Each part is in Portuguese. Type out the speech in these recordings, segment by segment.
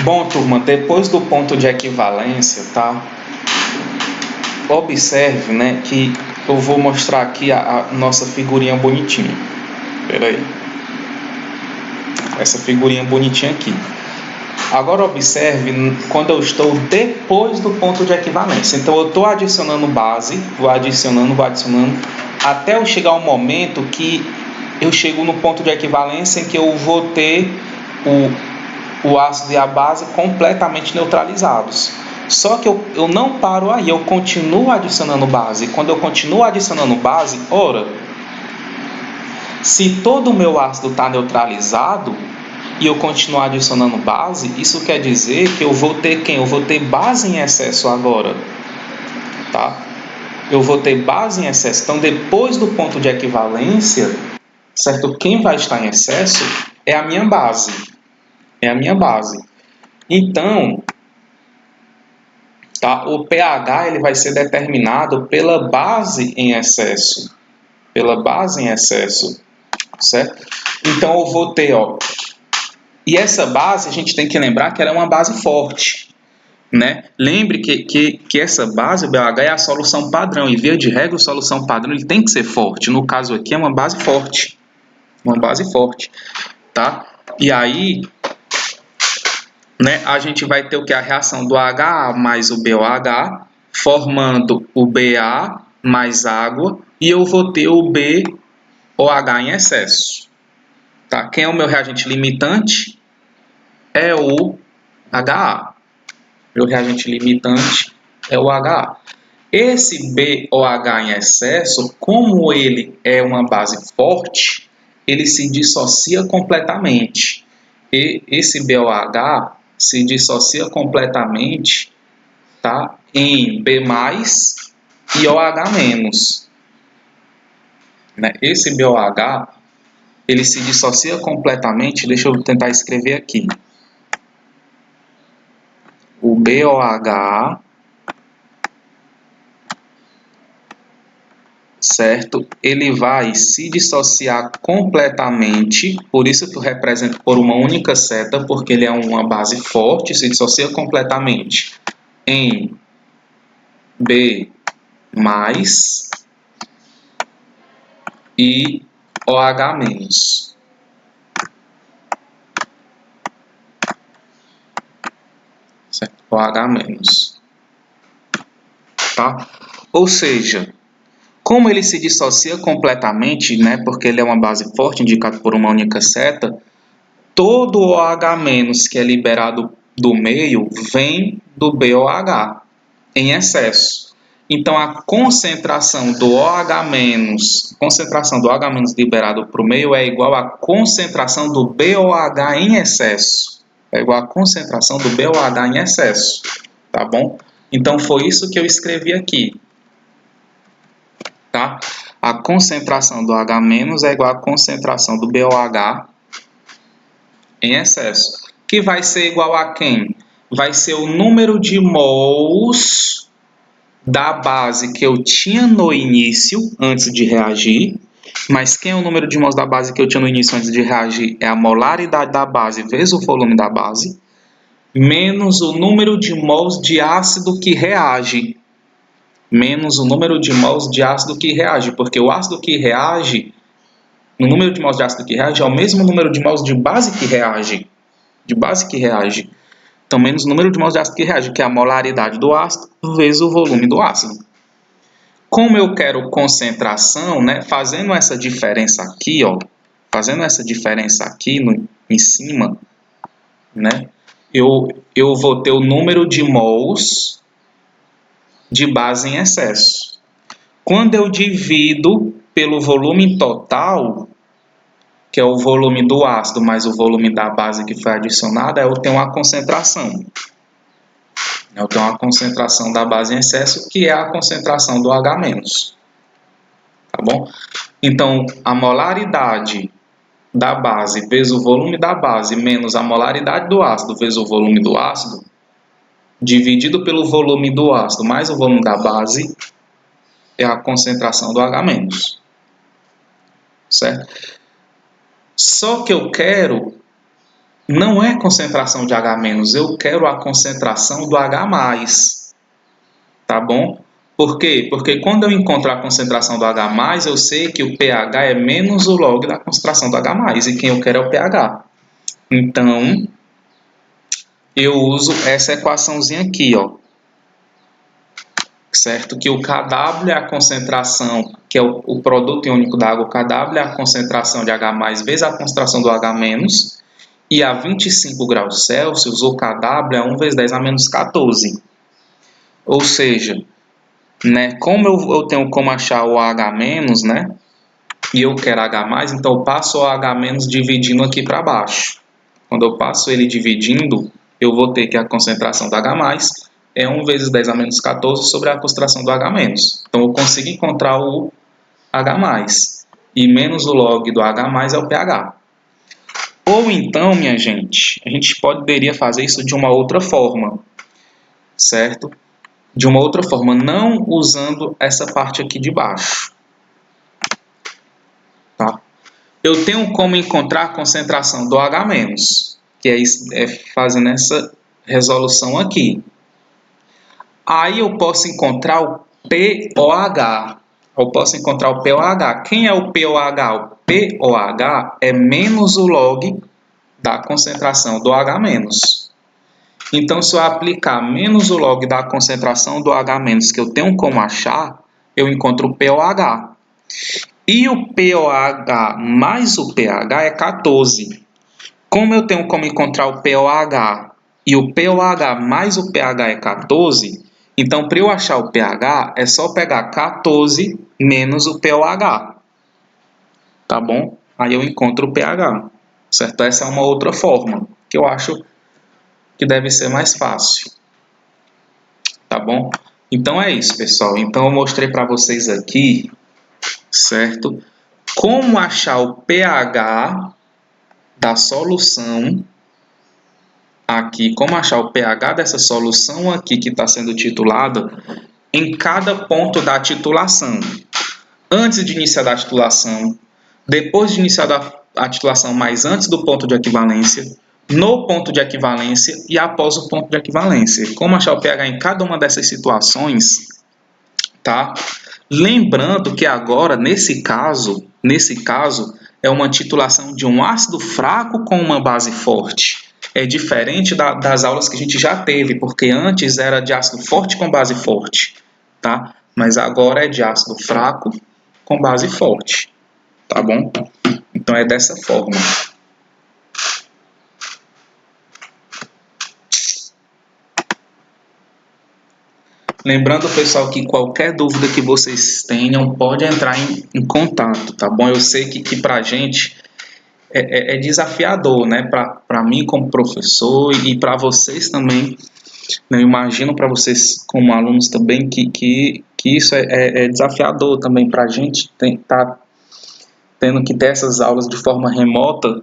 Bom, turma, depois do ponto de equivalência, tá? Observe, né, que eu vou mostrar aqui a nossa figurinha bonitinha. Espera aí. Essa figurinha bonitinha aqui. Agora observe quando eu estou depois do ponto de equivalência. Então eu estou adicionando base, vou adicionando, até eu chegar ao momento que eu chego no ponto de equivalência em que eu vou ter o ácido e a base completamente neutralizados. Só que eu não paro aí, eu continuo adicionando base. Quando eu continuo adicionando base, ora, se todo o meu ácido está neutralizado e eu continuar adicionando base, isso quer dizer que eu vou ter quem? Eu vou ter base em excesso agora, tá? Eu vou ter base em excesso. Então, depois do ponto de equivalência, certo? Quem vai estar em excesso é a minha base. É a minha base. Então, tá? O pH ele vai ser determinado pela base em excesso. Pela base em excesso, certo? Então, eu vou ter, ó... E essa base, a gente tem que lembrar que ela é uma base forte, né? Lembre que essa base, o BH, é a solução padrão. E, via de regra, a solução padrão ele tem que ser forte. No caso aqui, é uma base forte. Uma base forte, tá? E aí, né, a gente vai ter o que? A reação do HA mais o BOH, formando o BA mais água. E eu vou ter o BOH em excesso. Tá? Quem é o meu reagente limitante? É o HA. Meu reagente limitante é o HA. Esse BOH em excesso, como ele é uma base forte, ele se dissocia completamente. E esse BOH se dissocia completamente, tá, em B+, e OH-. Né? Esse BOH, ele se dissocia completamente, deixa eu tentar escrever aqui. O BOH, certo? Ele vai se dissociar completamente, por isso que eu represento por uma única seta, porque ele é uma base forte, se dissocia completamente em B+, e OH-. Certo? OH-. Tá? Ou seja, como ele se dissocia completamente, né, porque ele é uma base forte, indicado por uma única seta, todo o OH- que é liberado do meio vem do BOH em excesso. Então, a concentração do OH-, liberado para o meio é igual à concentração do BOH em excesso. É igual à concentração do BOH em excesso. Tá bom? Então, foi isso que eu escrevi aqui. Tá? A concentração do H- é igual à concentração do BOH em excesso. Que vai ser igual a quem? Vai ser o número de mols da base que eu tinha no início, antes de reagir. Mas quem é o número de mols da base que eu tinha no início, antes de reagir? É a molaridade da base vezes o volume da base, menos o número de mols de ácido que reage. Menos o número de mols de ácido que reage, porque o ácido que reage, o número de mols de ácido que reage é o mesmo número de mols de base que reage. Então, menos o número de mols de ácido que reage, que é a molaridade do ácido, vezes o volume do ácido. Como eu quero concentração, né, fazendo essa diferença aqui, ó, em cima, né, eu vou ter o número de mols de base em excesso. Quando eu divido pelo volume total, que é o volume do ácido mais o volume da base que foi adicionada, eu tenho uma concentração. Eu tenho uma concentração da base em excesso, que é a concentração do H-. Tá bom? Então, a molaridade da base vezes o volume da base menos a molaridade do ácido vezes o volume do ácido, dividido pelo volume do ácido mais o volume da base, é a concentração do H-. Certo? Só que eu quero não é concentração de H-, eu quero a concentração do H+, tá bom? Por quê? Porque quando eu encontro a concentração do H+, eu sei que o pH é menos o log da concentração do H+, e quem eu quero é o pH. Então, eu uso essa equaçãozinha aqui, ó. Certo? Que o Kw é a concentração, que é o produto iônico da água, o Kw é a concentração de H+ vezes a concentração do H-, e a 25 graus Celsius, o Kw é 1 vezes 10 a menos 14. Ou seja, né, como eu tenho como achar o H-, né, e eu quero H+, então eu passo o H- dividindo aqui para baixo. Quando eu passo ele dividindo, eu vou ter que a concentração do H+ é 1 vezes 10 a menos 14 sobre a concentração do H-. Então, eu consigo encontrar o H+. E menos o log do H+ é o pH. Ou então, minha gente, a gente poderia fazer isso de uma outra forma, certo? De uma outra forma, não usando essa parte aqui de baixo. Tá? Eu tenho como encontrar a concentração do H-, que é fazendo essa resolução aqui. Aí eu posso encontrar o POH. Eu posso encontrar o POH. Quem é o POH? O POH é menos o log da concentração do H-. Então, se eu aplicar menos o log da concentração do H- que eu tenho como achar, eu encontro o POH. E o POH mais o pH é 14. Como eu tenho como encontrar o POH e o POH mais o pH é 14, então para eu achar o pH é só pegar 14 menos o POH. Tá bom? Aí eu encontro o pH. Certo? Essa é uma outra forma que eu acho que deve ser mais fácil. Tá bom? Então é isso, pessoal. Então eu mostrei para vocês aqui, certo? Como achar o pH da solução aqui, como achar o pH dessa solução aqui que está sendo titulada em cada ponto da titulação. Antes de iniciar a titulação, depois de iniciar a titulação, mas antes do ponto de equivalência, no ponto de equivalência e após o ponto de equivalência. Como achar o pH em cada uma dessas situações, tá? Lembrando que agora, nesse caso, é uma titulação de um ácido fraco com uma base forte. É diferente das aulas que a gente já teve, porque antes era de ácido forte com base forte, tá? Mas agora é de ácido fraco com base forte, tá bom? Então é dessa forma. Lembrando, pessoal, que qualquer dúvida que vocês tenham, pode entrar em contato, tá bom? Eu sei que para a gente é desafiador, né? Para mim como professor e para vocês também, né? Eu imagino para vocês como alunos também que isso é desafiador também para a gente tá tendo que ter essas aulas de forma remota,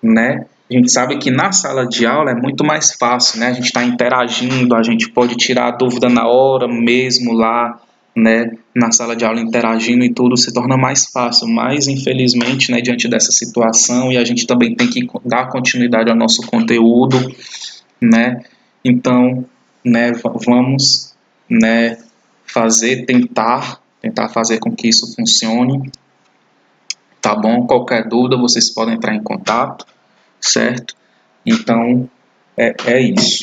né? A gente sabe que na sala de aula é muito mais fácil, né? A gente está interagindo, a gente pode tirar a dúvida na hora mesmo lá, né? Na sala de aula interagindo e tudo se torna mais fácil, mas infelizmente, né, diante dessa situação, e a gente também tem que dar continuidade ao nosso conteúdo, né? Então, né, vamos, né, tentar fazer com que isso funcione, tá bom? Qualquer dúvida, vocês podem entrar em contato, certo? Então, é isso.